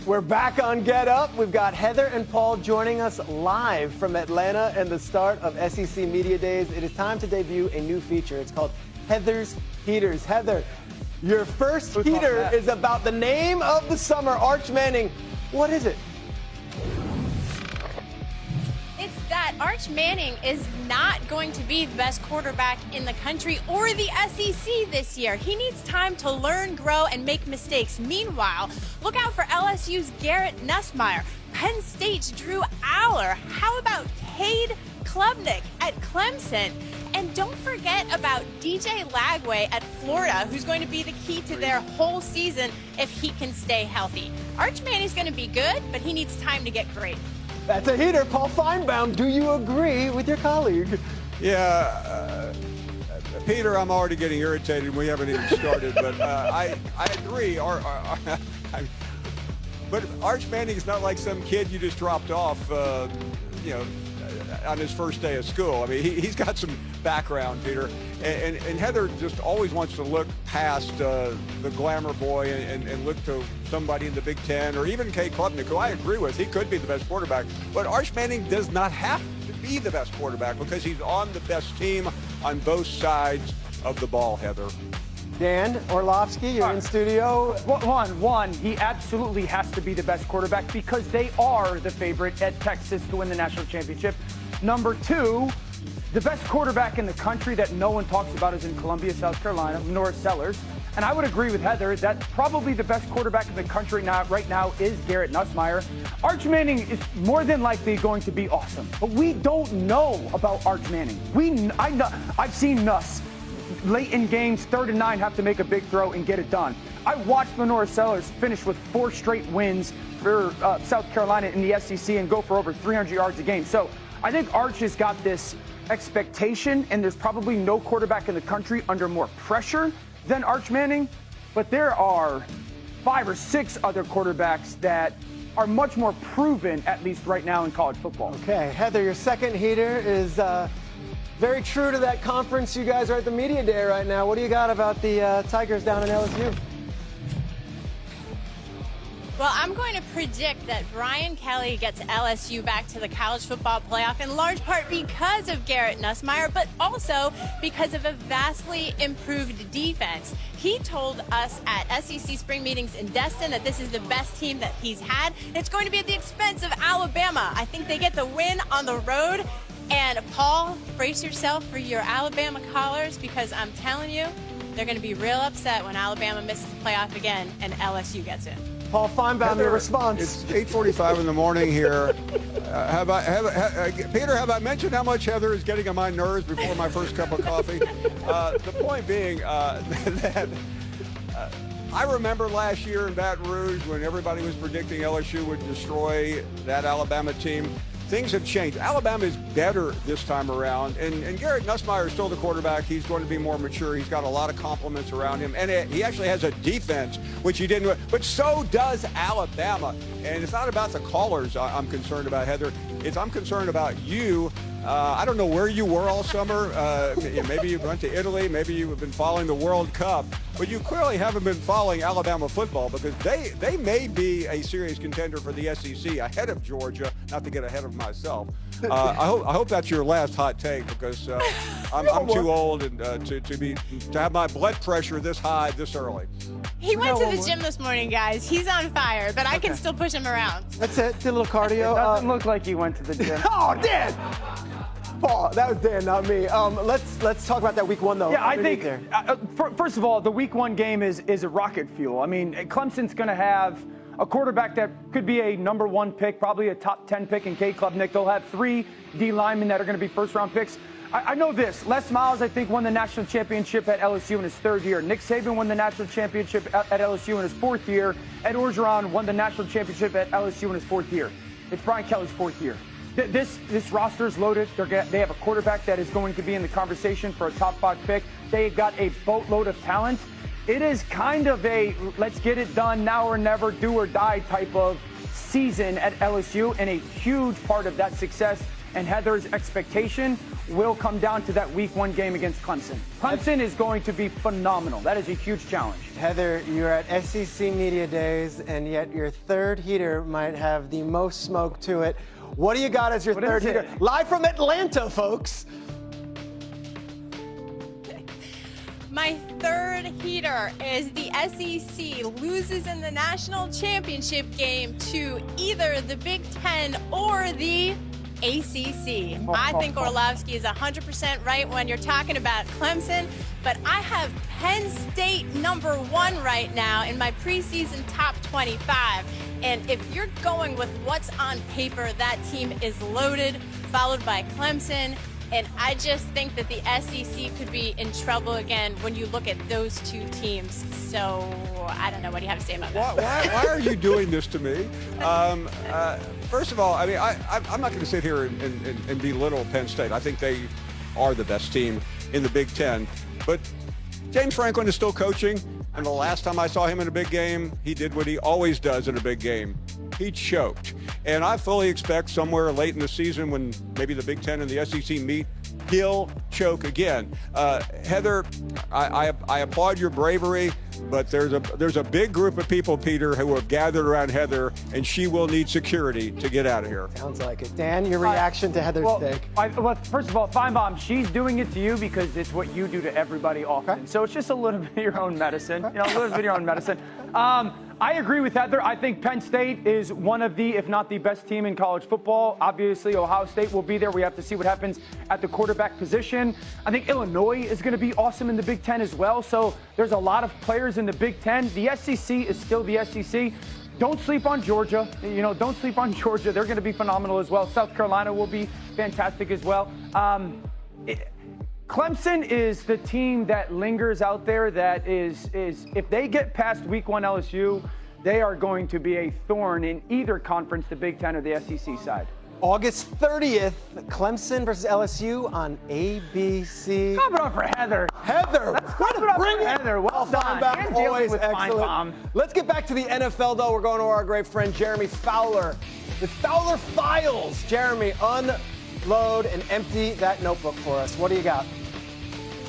We're back on Get Up. We've got Heather and Paul joining us live from Atlanta and the start of SEC Media Days. It is time to debut a new feature. It's called Heather's Heaters. Heather, your first heater is about the name of the summer, Arch Manning. What is it? It's that Arch Manning is not going to be the best quarterback in the country or the SEC this year. He needs time to learn, grow, and make mistakes. Meanwhile, look out for LSU's Garrett Nussmeier, Penn State's Drew Aller. How about Cade Klubnik at Clemson? And don't forget about DJ Lagway at Florida, who's going to be the key to their whole season if he can stay healthy. Arch Manning's going to be good, but he needs time to get great. That's a heater. Paul Finebaum, do you agree with your colleague? Yeah, Peter, I'm already getting irritated. We haven't even started, but I agree. But Arch Manning is not like some kid you just dropped off, on his first day of school. I mean, he's got some background, Peter. And Heather just always wants to look past the glamour boy and look to somebody in the Big Ten or even Cade Klubnik, who I agree with. He could be the best quarterback. But Arch Manning does not have to be the best quarterback because he's on the best team on both sides of the ball, Heather. Dan Orlovsky, you're in studio. One, he absolutely has to be the best quarterback because they are the favorite at Texas to win the national championship. Number two, the best quarterback in the country that no one talks about is in Columbia, South Carolina, Norris Sellers. And I would agree with Heather that probably the best quarterback in the country right now is Garrett Nussmeier. Arch Manning is more than likely going to be awesome, but we don't know about Arch Manning. I've seen Nuss late in games, 3rd and 9, have to make a big throw and get it done. I watched Norris Sellers finish with 4 straight wins for South Carolina in the SEC and go for over 300 yards a game. So I think Arch has got this expectation, and there's probably no quarterback in the country under more pressure than Arch Manning, but there are 5 or 6 other quarterbacks that are much more proven, at least right now in college football. Okay, Heather, your second heater is very true to that conference. You guys are at the media day right now. What do you got about the Tigers down in LSU? Well, I'm going to predict that Brian Kelly gets LSU back to the college football playoff in large part because of Garrett Nussmeier, but also because of a vastly improved defense. He told us at SEC spring meetings in Destin that this is the best team that he's had. It's going to be at the expense of Alabama. I think they get the win on the road. And Paul, brace yourself for your Alabama callers because I'm telling you, they're going to be real upset when Alabama misses the playoff again and LSU gets in. Paul Finebaum, your response. It's 8:45 in the morning here. Peter, have I mentioned how much Heather is getting on my nerves before my first cup of coffee? The point being that I remember last year in Baton Rouge when everybody was predicting LSU would destroy that Alabama team. Things have changed. Alabama is better this time around, and Garrett Nussmeier is still the quarterback. He's going to be more mature. He's got a lot of compliments around him, and he actually has a defense, which he didn't. But so does Alabama, and it's not about the callers I'm concerned about, Heather. I'm concerned about you. I don't know where you were all summer. Maybe you went to Italy. Maybe you've been following the World Cup. But you clearly haven't been following Alabama football because they may be a serious contender for the SEC ahead of Georgia, not to get ahead of myself. I hope that's your last hot take because I'm too old and to have my blood pressure this high this early. He went to the gym this morning, guys. He's on fire, but I can still push him around. That's it. Did a little cardio. It doesn't look like he went to the gym. Oh, Dan! Paul, that was Dan, not me. Let's talk about that week 1, though. Yeah, I think, first of all, the week 1 game is a rocket fuel. I mean, Clemson's going to have a quarterback that could be a number 1 pick, probably a top 10 pick in Cade Klubnik. They'll have 3 D linemen that are going to be first-round picks. I know this. Les Miles, I think, won the national championship at LSU in his 3rd year. Nick Saban won the national championship at LSU in his 4th year. Ed Orgeron won the national championship at LSU in his 4th year. It's Brian Kelly's 4th year. This roster is loaded. They have a quarterback that is going to be in the conversation for a top 5 pick. They've got a boatload of talent. It is kind of a let's get it done now or never, do or die type of season at LSU, and a huge part of that success And Heather's expectation will come down to that week 1 game against Clemson. Clemson is going to be phenomenal. That is a huge challenge. Heather, you're at SEC Media Days, and yet your third heater might have the most smoke to it. What do you got as your third heater? Live from Atlanta, folks. My third heater is the SEC loses in the national championship game to either the Big Ten or the ACC. I think Orlovsky is 100% right when you're talking about Clemson, but I have Penn State #1 right now in my preseason top 25. And if you're going with what's on paper, that team is loaded, followed by Clemson. And I just think that the SEC could be in trouble again when you look at those two teams. So I don't know. What do you have to say about that? Why are you doing this to me? First of all, I mean, I'm not going to sit here and belittle Penn State. I think they are the best team in the Big Ten. But James Franklin is still coaching. And the last time I saw him in a big game, he did what he always does in a big game. He choked. And I fully expect somewhere late in the season when maybe the Big Ten and the SEC meet, he'll choke again. Heather, I applaud your bravery, but there's a big group of people, Peter, who have gathered around Heather, and she will need security to get out of here. Sounds like it. Dan, your reaction to Heather's take? First of all, Finebaum, she's doing it to you because it's what you do to everybody often. Okay. So it's just a little bit of your own medicine. You know, a little bit of your own medicine. I agree with Heather. I think Penn State is one of the, if not the best team in college football. Obviously, Ohio State will be there. We have to see what happens at the quarterback position. I think Illinois is going to be awesome in the Big Ten as well. So there's a lot of players in the Big Ten. The SEC is still the SEC. Don't sleep on Georgia. You know, don't sleep on Georgia. They're going to be phenomenal as well. South Carolina will be fantastic as well. Clemson is the team that lingers out there that is if they get past week 1 LSU, they are going to be a thorn in either conference, the Big Ten or the SEC side. August 30th, Clemson versus LSU on ABC. Clap it up for Heather. Heather, bring it. Heather, well done. Finebaum, always excellent. Let's get back to the NFL, though. We're going to our great friend Jeremy Fowler. The Fowler Files. Jeremy, unload and empty that notebook for us. What do you got?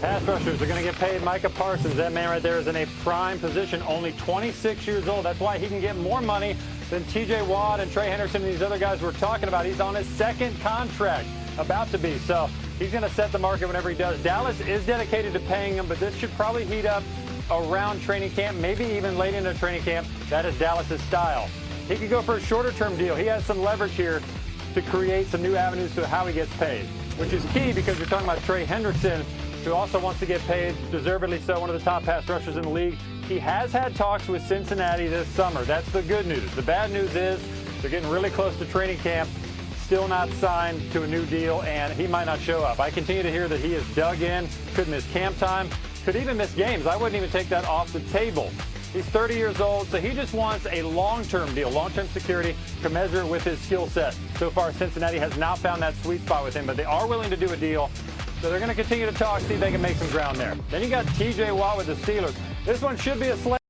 Pass rushers are going to get paid. Micah Parsons, that man right there, is in a prime position, only 26 years old. That's why he can get more money than T.J. Watt and Trey Henderson and these other guys we're talking about. He's on his second contract, about to be. So he's going to set the market whenever he does. Dallas is dedicated to paying him, but this should probably heat up around training camp, maybe even late into training camp. That is Dallas's style. He could go for a shorter-term deal. He has some leverage here to create some new avenues to how he gets paid, which is key because you're talking about Trey Henderson, who also wants to get paid, deservedly so, one of the top pass rushers in the league. He has had talks with Cincinnati this summer. That's the good news. The bad news is they're getting really close to training camp, still not signed to a new deal, and he might not show up. I continue to hear that he is dug in, could miss camp time, could even miss games. I wouldn't even take that off the table. He's 30 years old, so he just wants a long-term deal, long-term security, commensurate with his skill set. So far, Cincinnati has not found that sweet spot with him, but they are willing to do a deal. So they're going to continue to talk, see if they can make some ground there. Then you got T.J. Watt with the Steelers. This one should be a slate.